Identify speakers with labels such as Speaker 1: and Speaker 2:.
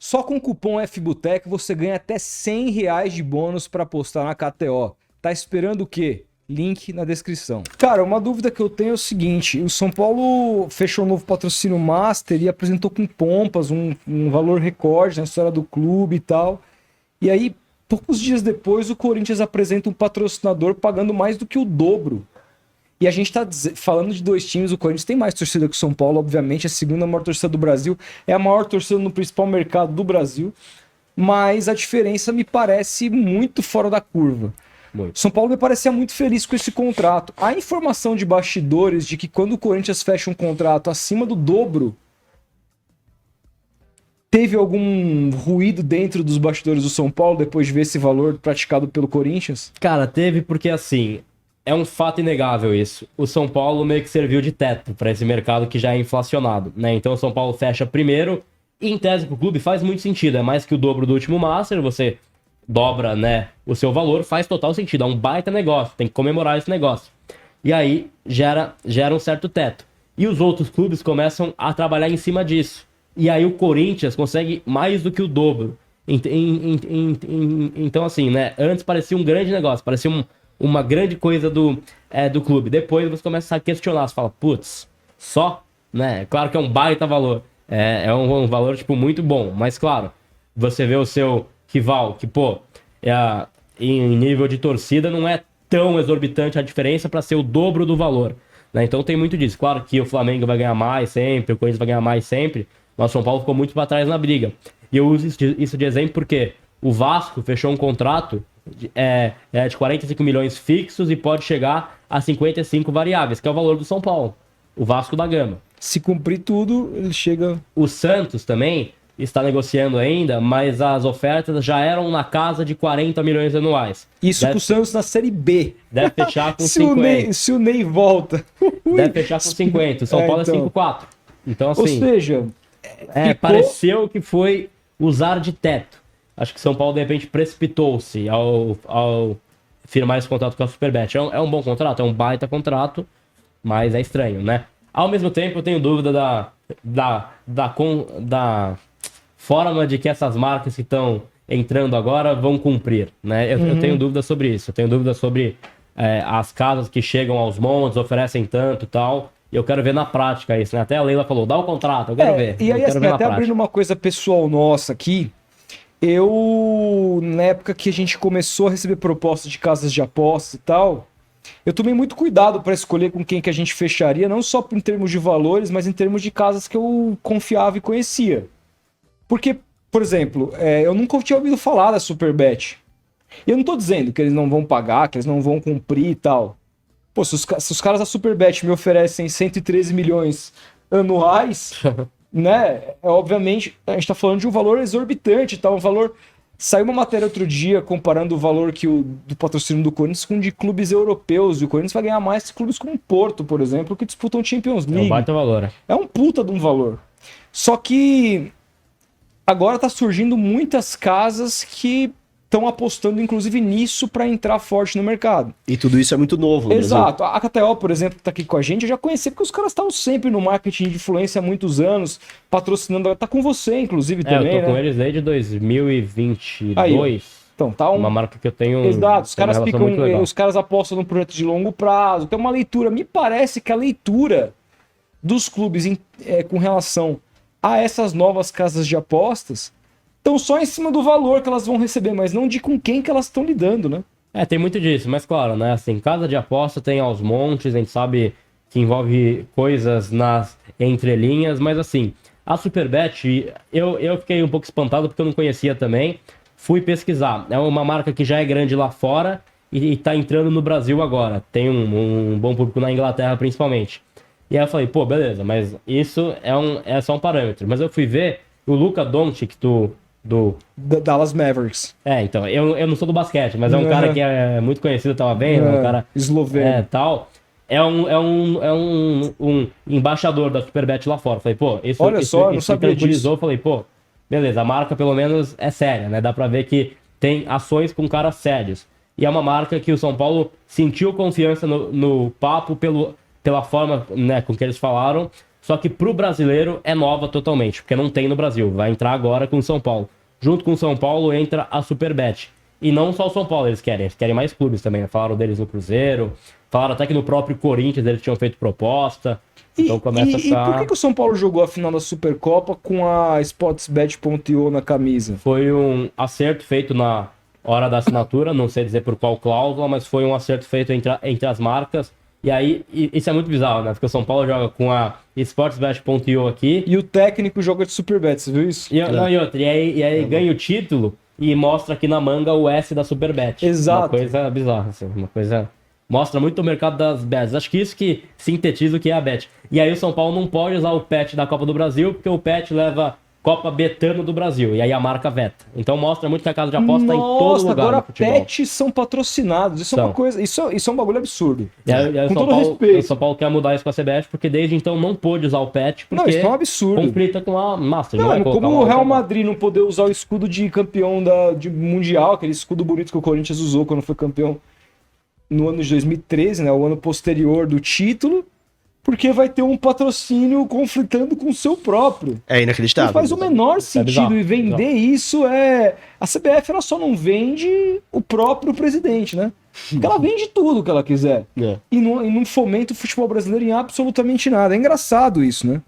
Speaker 1: Só com o cupom FBUTEC você ganha até R$ 100 de bônus para apostar na KTO. Tá esperando o quê? Link na descrição. Cara, uma dúvida que eu tenho é o seguinte: o São Paulo fechou um novo patrocínio Master e apresentou com pompas um valor recorde na história do clube e tal. E aí, poucos dias depois, o Corinthians apresenta um patrocinador pagando mais do que o dobro. E a gente tá falando de dois times, o Corinthians tem mais torcida que o São Paulo, obviamente, é a segunda maior torcida do Brasil, é a maior torcida no principal mercado do Brasil, mas a diferença me parece muito fora da curva. Muito. São Paulo me parecia muito feliz com esse contrato. A informação de bastidores de que quando o Corinthians fecha um contrato acima do dobro, teve algum ruído dentro dos bastidores do São Paulo depois de ver esse valor praticado pelo Corinthians?
Speaker 2: Cara, teve porque assim... É um fato inegável isso. O São Paulo meio que serviu de teto para esse mercado que já é inflacionado, né? Então o São Paulo fecha primeiro e, em tese, pro clube faz muito sentido. É mais que o dobro do último Master, você dobra, né, o seu valor, faz total sentido. É um baita negócio, tem que comemorar esse negócio. E aí gera um certo teto. E os outros clubes começam a trabalhar em cima disso. E aí o Corinthians consegue mais do que o dobro. Então, assim, né? Antes parecia um grande negócio, parecia uma grande coisa do clube. Depois você começa a questionar, você fala, putz, só? Né? Claro que é um baita valor. É um valor, tipo, muito bom. Mas, claro, você vê o seu rival, que, pô, em nível de torcida não é tão exorbitante a diferença para ser o dobro do valor. Né? Então tem muito disso. Claro que o Flamengo vai ganhar mais sempre, o Corinthians vai ganhar mais sempre, mas o São Paulo ficou muito para trás na briga. E eu uso isso de exemplo porque o Vasco fechou um contrato de 45 milhões fixos e pode chegar a 55 variáveis, que é o valor do São Paulo, o Vasco da Gama.
Speaker 1: Se cumprir tudo, ele chega...
Speaker 2: O Santos também está negociando ainda, mas as ofertas já eram na casa de 40 milhões anuais.
Speaker 1: Isso com o Santos na Série B.
Speaker 2: Deve fechar com 50.
Speaker 1: Se o Ney volta.
Speaker 2: Deve fechar com 50. O São Paulo
Speaker 1: então.
Speaker 2: É 5,4. Então, assim...
Speaker 1: Ou seja...
Speaker 2: pareceu que foi usar de teto. Acho que São Paulo, de repente, precipitou-se ao firmar esse contrato com a Superbet. É um bom contrato, é um baita contrato, mas é estranho, né? Ao mesmo tempo, eu tenho dúvida da forma de que essas marcas que estão entrando agora vão cumprir, né? Eu tenho dúvida sobre isso. Eu tenho dúvida sobre as casas que chegam aos montes, oferecem tanto e tal. E eu quero ver na prática isso, né? Até a Leila falou, dá o contrato, eu quero ver.
Speaker 1: E aí, assim, até abrindo uma coisa pessoal nossa aqui, na época que a gente começou a receber propostas de casas de apostas e tal, eu tomei muito cuidado para escolher com quem que a gente fecharia, não só em termos de valores, mas em termos de casas que eu confiava e conhecia. Porque, por exemplo, eu nunca tinha ouvido falar da Superbet. E eu não tô dizendo que eles não vão pagar, que eles não vão cumprir e tal. Pô, se os caras da Superbet me oferecem 113 milhões anuais... né? Obviamente, a gente tá falando de um valor exorbitante, tá? Um valor... Saiu uma matéria outro dia comparando o valor do patrocínio do Corinthians com de clubes europeus. E o Corinthians vai ganhar mais que clubes como o Porto, por exemplo, que disputam Champions League.
Speaker 2: É um baita valor.
Speaker 1: É um puta de um valor. Só que agora tá surgindo muitas casas que estão apostando, inclusive, nisso para entrar forte no mercado.
Speaker 3: E tudo isso é muito novo.
Speaker 1: Exato. A KTO, por exemplo, que tá aqui com a gente, eu já conheci porque os caras estavam sempre no marketing de influência há muitos anos, patrocinando. Tá com você, inclusive, também,
Speaker 2: eu tô com eles desde 2022. Aí,
Speaker 1: então, tá
Speaker 2: uma marca que eu tenho...
Speaker 1: Exato. Os caras apostam num projeto de longo prazo. Tem uma leitura. Me parece que a leitura dos clubes com relação a essas novas casas de apostas estão só em cima do valor que elas vão receber, mas não de com quem que elas estão lidando, né?
Speaker 2: Tem muito disso, mas claro, né? Assim, casa de aposta tem aos montes, a gente sabe que envolve coisas nas entrelinhas, mas assim, a Superbet, eu fiquei um pouco espantado porque eu não conhecia também, fui pesquisar. É uma marca que já é grande lá fora e tá entrando no Brasil agora. Tem um bom público na Inglaterra, principalmente. E aí eu falei, pô, beleza, mas isso é só um parâmetro. Mas eu fui ver o Luka Doncic do
Speaker 1: Dallas Mavericks.
Speaker 2: Então, eu não sou do basquete, mas é um cara que é muito conhecido, eu tava vendo, um cara...
Speaker 1: esloveno.
Speaker 2: Tal. É um embaixador da Superbet lá fora. Falei, pô, isso
Speaker 1: não sabia disso.
Speaker 2: Falei, pô, beleza, a marca pelo menos é séria, né? Dá pra ver que tem ações com caras sérios. E é uma marca que o São Paulo sentiu confiança no papo pela forma, né, com que eles falaram Só que pro brasileiro é nova totalmente, porque não tem no Brasil. Vai entrar agora com o São Paulo. Junto com o São Paulo entra a Superbet. E não só o São Paulo eles querem mais clubes também, né? Falaram deles no Cruzeiro, falaram até que no próprio Corinthians eles tinham feito proposta. Então começa
Speaker 1: E por que o São Paulo jogou a final da Supercopa com a Sportsbet.io na camisa?
Speaker 2: Foi um acerto feito na hora da assinatura, não sei dizer por qual cláusula, mas foi um acerto feito entre as marcas. E aí, isso é muito bizarro, né? Porque o São Paulo joga com a Sportsbet.io aqui.
Speaker 1: E o técnico joga de Superbet, você viu isso?
Speaker 2: E aí ganha o título e mostra aqui na manga o S da Superbet.
Speaker 1: Exato.
Speaker 2: Uma coisa bizarra, assim, uma coisa... Mostra muito o mercado das bets. Acho que isso que sintetiza o que é a bet. E aí o São Paulo não pode usar o pet da Copa do Brasil, porque o pet leva Copa Betano do Brasil. E aí a marca veta. Então mostra muito que a casa de aposta tá em todo lugar.
Speaker 1: Agora
Speaker 2: no futebol.
Speaker 1: pets são patrocinados. Isso é uma coisa. Isso é um bagulho absurdo.
Speaker 2: E aí
Speaker 1: Com
Speaker 2: o São
Speaker 1: todo
Speaker 2: Paulo,
Speaker 1: respeito.
Speaker 2: o São Paulo quer mudar isso com a CBF, porque desde então não pôde usar o pet, porque
Speaker 1: Não, isso é um absurdo.
Speaker 2: conflita com a Master.
Speaker 1: Não,
Speaker 2: vai
Speaker 1: como
Speaker 2: colocar
Speaker 1: o
Speaker 2: uma
Speaker 1: Real
Speaker 2: outra-
Speaker 1: Madrid não poder usar o escudo de campeão de Mundial, aquele escudo bonito que o Corinthians usou quando foi campeão no ano de 2013, né? O ano posterior do título, porque vai ter um patrocínio conflitando com o seu próprio.
Speaker 3: É inacreditável.
Speaker 1: Não faz o menor sentido.
Speaker 2: bizarro,
Speaker 1: E vender isso A CBF ela só não vende o próprio presidente, né? Porque ela vende tudo que ela quiser.
Speaker 3: É.
Speaker 1: E não fomenta o futebol brasileiro em absolutamente nada. É engraçado isso, né?